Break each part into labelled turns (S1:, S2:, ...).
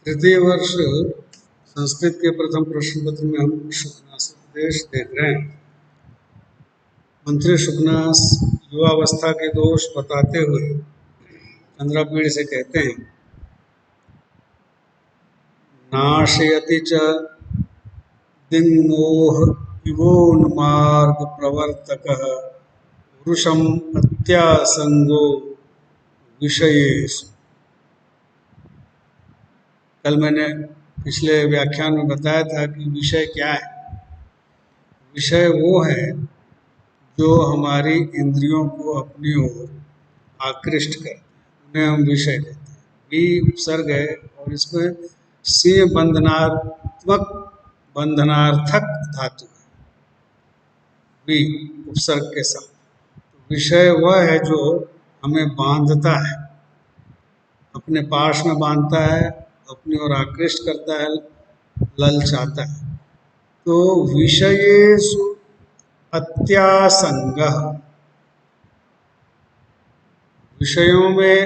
S1: तृतीय वर्ष संस्कृत के प्रथम प्रश्न पत्र में हम शुकनास उपदेश देख रहे हैं। मंत्री शुकनास युवावस्था के दोष बताते हुए चंद्रापीड़ से कहते हैं, नाशयति च दिङ्मोह इवोन्मार्ग प्रवर्तकः पुरुषम अत्यासंगो विषयेषु। कल मैंने पिछले व्याख्यान में बताया था कि विषय क्या है। विषय वो है जो हमारी इंद्रियों को अपनी ओर आकृष्ट करते हैं, उन्हें हम विषय कहते हैं। भी उपसर्ग है और इसमें सी बंधनार्थक धातु है, भी उपसर्ग के साथ। विषय वह है जो हमें बांधता है, अपने पास में बांधता है, अपनी ओर आकृष्ट करता है, ललचाता है। तो विषयेषु अत्यासंगः, विषयों में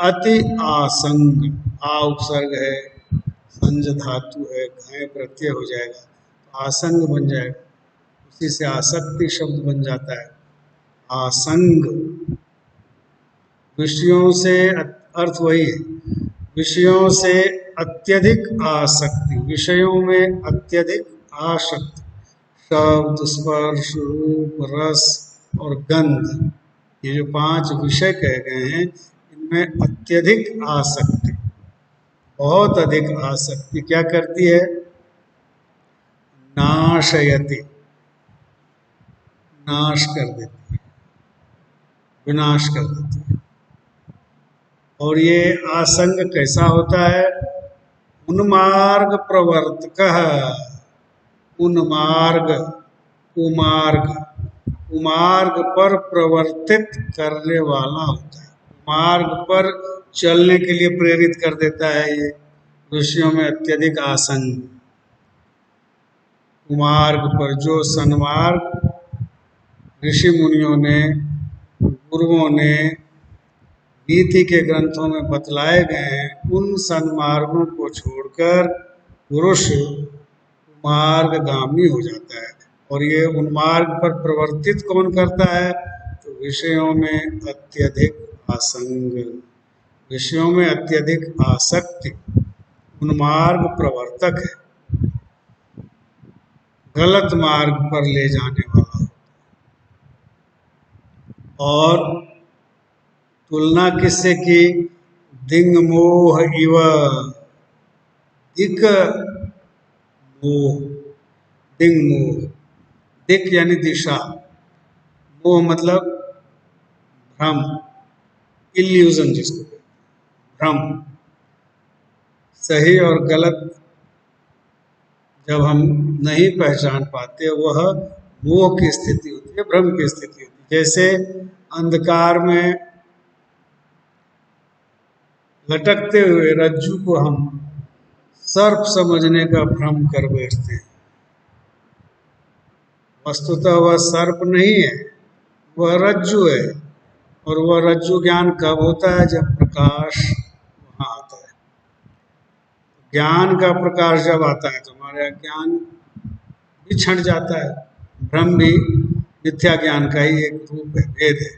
S1: अति आसंग, आ उपसर्ग है, संज धातु है, घय प्रत्यय हो जाएगा तो आसंग बन जाएगा, उसी से आसक्ति शब्द बन जाता है। आसंग विषयों से, अर्थ वही है, विषयों से अत्यधिक आसक्ति, विषयों में अत्यधिक आसक्ति। शब्द, स्पर्श, रूप, रस और गंध, ये जो 5 विषय कहे गए हैं, इनमें अत्यधिक आसक्ति, बहुत अधिक आसक्ति क्या करती है? नाशयति, नाश कर देती है, विनाश कर देती है। और ये आसंग कैसा होता है? उन्मार्ग प्रवर्तकः, उन्मार्ग, कुमार्ग पर प्रवर्तित करने वाला होता है, मार्ग पर चलने के लिए प्रेरित कर देता है। ये विषयों में अत्यधिक आसंग, कुमार्ग पर, जो सन्मार्ग ऋषि मुनियों ने, गुरुओं ने नीति के ग्रंथों में बतलाए गए हैं, उन सन्मार्गों को छोड़कर पुरुष मार्गगामी हो जाता है। और ये उन्मार्ग पर प्रवर्तित कौन करता है? तो विषयों में अत्यधिक आसंग, विषयों में अत्यधिक आसक्ति उन्मार्ग प्रवर्तक है, गलत मार्ग पर ले जाने वाला। और तुलना किससे की? दिङ्मोह इव, दिक् मोह, दिङ्मोह, दिक् यानी दिशा, मोह मतलब भ्रम, इल्यूजन जिसको कहते हैं, भ्रम। सही और गलत जब हम नहीं पहचान पाते, वह मोह की स्थिति होती है, भ्रम की स्थिति होती है। जैसे अंधकार में लटकते हुए रज्जू को हम सर्प समझने का भ्रम कर बैठते हैं, वस्तुतः वह सर्प नहीं है, वह रज्जू है। और वह रज्जू ज्ञान कब होता है? जब प्रकाश वहाँ आता है। ज्ञान का प्रकाश जब आता है तो हमारा ज्ञान भी छंट जाता है। भ्रम भी मिथ्या ज्ञान का ही एक रूप है, भेद है।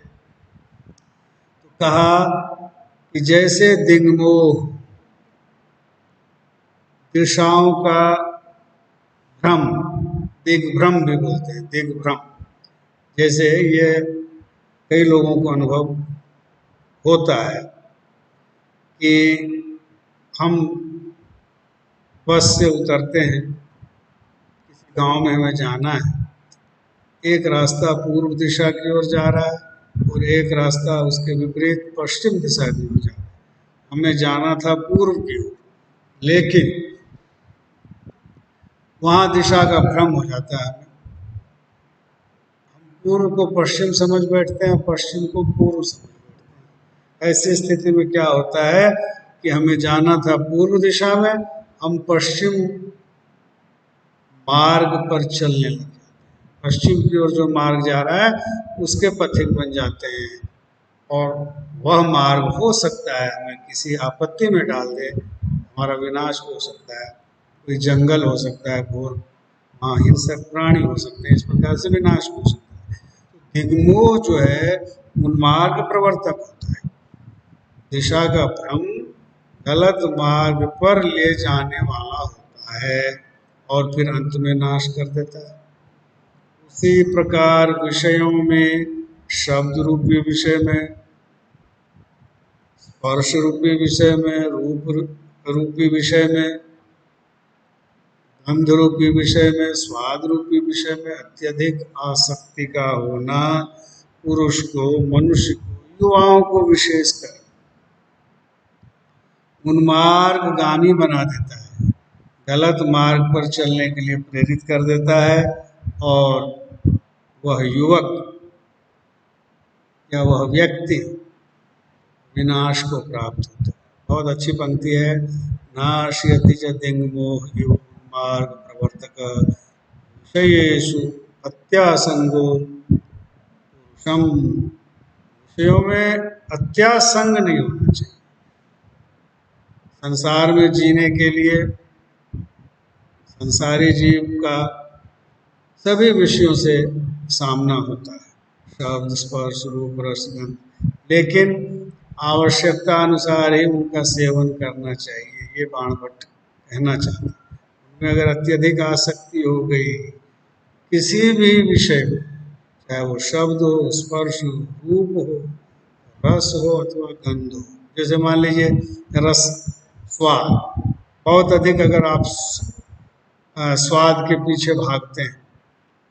S1: तो कहा कि जैसे दिग्मोह, दिशाओं का भ्रम, दिग्भ्रम भी बोलते हैं, दिग्भ्रम। जैसे ये कई लोगों को अनुभव होता है कि हम बस से उतरते हैं, किसी गांव में हमें जाना है, एक रास्ता पूर्व दिशा की ओर जा रहा है और एक रास्ता उसके विपरीत पश्चिम दिशा की ओर जा रहा है। हमें जाना था पूर्व की ओर, लेकिन वहाँ दिशा का भ्रम हो जाता है। हम पूर्व को पश्चिम समझ बैठते हैं, पश्चिम को पूर्व समझ बैठते हैं। ऐसी स्थिति में क्या होता है कि हमें जाना था पूर्व दिशा में, हम पश्चिम मार्ग पर चलने लगे, पश्चिम की ओर जो मार्ग जा रहा है उसके पथिक बन जाते हैं। और वह मार्ग हो सकता है हमें किसी आपत्ति में डाल दे, हमारा विनाश हो सकता है, कोई जंगल हो सकता है, घोर हिंसक प्राणी हो सकते हैं, इस प्रकार से विनाश हो सकता है। तो दिग्मोह जो है उन्मार्ग प्रवर्तक होता है, दिशा का भ्रम गलत मार्ग पर ले जाने वाला होता है और फिर अंत में नाश कर देता है। उसी प्रकार विषयों में, शब्द रूपी विषय में, स्पर्श रूपी विषय में, रूप रूपी विषय में, गंध रूपी विषय में, स्वाद रूपी विषय में अत्यधिक आसक्ति का होना पुरुष को, मनुष्य को, युवाओं को विशेषकर उन्मार्गगामी बना देता है, गलत मार्ग पर चलने के लिए प्रेरित कर देता है और वह युवक या वह व्यक्ति विनाश को प्राप्त होता है। बहुत अच्छी पंक्ति है। नाशयति च दिग्मोह मार्ग प्रवर्तक विषयेषु अत्यासंगो पुरुषम। विषयों में अत्यासंग नहीं होना चाहिए। संसार में जीने के लिए संसारी जीव का सभी विषयों से सामना होता है, शब्द, स्पर्श, रूप, रस, गंध, लेकिन आवश्यकता अनुसार ही उनका सेवन करना चाहिए, ये बाणभट्ट कहना चाहता है। उनमें अगर अत्यधिक आसक्ति हो गई किसी भी विषय में, चाहे वो शब्द हो, स्पर्श हो, रूप हो, रस हो अथवा गंध हो, जैसे मान लीजिए रस, स्वाद, बहुत अधिक अगर आप स्वाद के पीछे भागते हैं,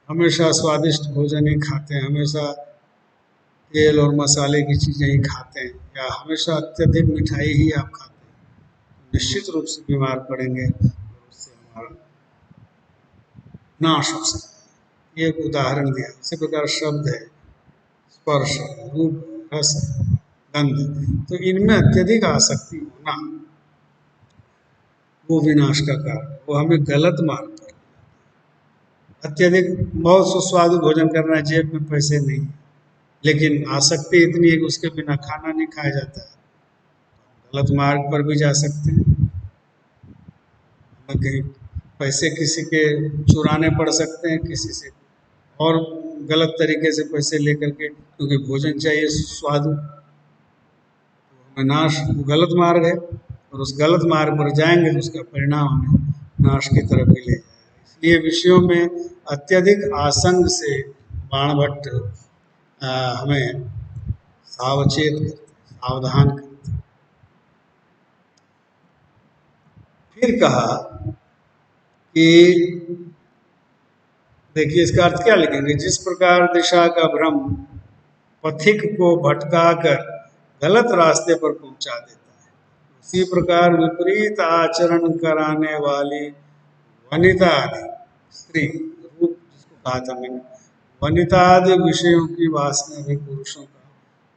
S1: हमेशा स्वादिष्ट भोजन ही खाते हैं, हमेशा तेल और मसाले की चीज़ें ही खाते हैं, या हमेशा अत्यधिक मिठाई ही आप खाते हैं, निश्चित रूप से बीमार पड़ेंगे और उससे हमारा नाश हो सकता है। ये एक उदाहरण दिया। इसी प्रकार शब्द है, स्पर्श, रूप, रस, गंध, तो इनमें अत्यधिक आसक्ति होना वो विनाश का कारण, वो हमें गलत मार्ग पर। अत्यधिक बहुत सुस्वादु भोजन करना है, जेब में पैसे नहीं, लेकिन आसक्ति इतनी है कि उसके बिना खाना नहीं खाया जाता है, गलत मार्ग पर भी जा सकते हैं। कहीं पैसे किसी के चुराने पड़ सकते हैं, किसी से और गलत तरीके से पैसे लेकर के, क्योंकि भोजन चाहिए स्वादु, नाश वो गलत मार्ग है, और उस गलत मार्ग पर जाएंगे तो उसका परिणाम हमें नाश की तरफ ही ले जाएगा। इसलिए विषयों में अत्यधिक आसंग से बाणभट्ट हमें सावचेत करते, सावधान करते। फिर कहा कि देखिए इसका अर्थ क्या लिखेंगे, जिस प्रकार दिशा का भ्रम पथिक को भटकाकर गलत रास्ते पर पहुंचा देता है, उसी प्रकार विपरीत आचरण कराने वाली वनिता आदि, स्त्री रूप जिसको कहा था मैंने, वनिता आदि विषयों की वासना भी पुरुषों का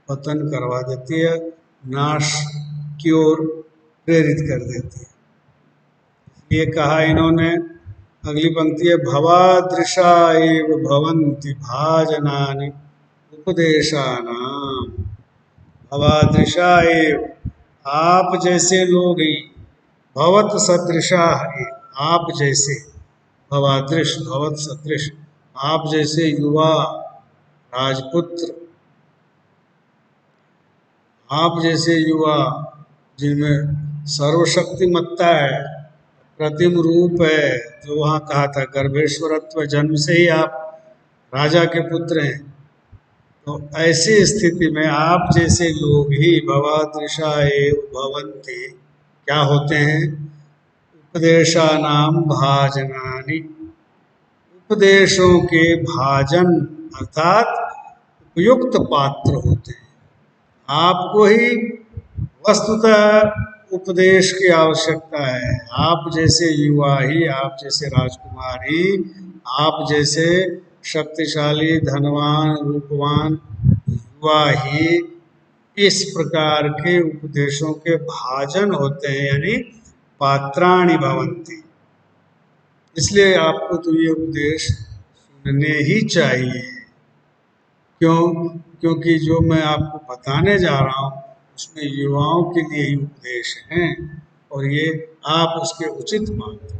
S1: पतन करवा देती है, नाश की ओर प्रेरित कर देती है। इसलिए कहा इन्होंने, अगली पंक्ति है, भवादृशा एव भवन्ति भाजनानि उपदेशानाम। भवादृशा एव, आप जैसे लोग ही, भवत सदृशा है, आप जैसे, भवादृश, भवत सदृश, आप जैसे युवा राजपुत्र, आप जैसे युवा जिनमें सर्वशक्तिमत्ता है, प्रतिम रूप है, जो वहाँ कहा था गर्भेश्वरत्व, जन्म से ही आप राजा के पुत्र हैं, तो ऐसी स्थिति में आप जैसे लोग ही भवादृशा एव भवन्ति, क्या होते हैं, उपदेशानाम भाजनानि, उपदेशों के भाजन अर्थात उपयुक्त पात्र होते हैं। आपको ही वस्तुतः उपदेश की आवश्यकता है, आप जैसे युवा ही, आप जैसे राजकुमार ही, आप जैसे शक्तिशाली, धनवान, रूपवान युवा ही इस प्रकार के उपदेशों के भाजन होते हैं, यानी पात्राणि भवन्ति। इसलिए आपको तो ये उपदेश सुनने ही चाहिए। क्यों? क्योंकि जो मैं आपको बताने जा रहा हूँ उसमें युवाओं के लिए ही उपदेश हैं, और ये आप उसके उचित मानते हैं।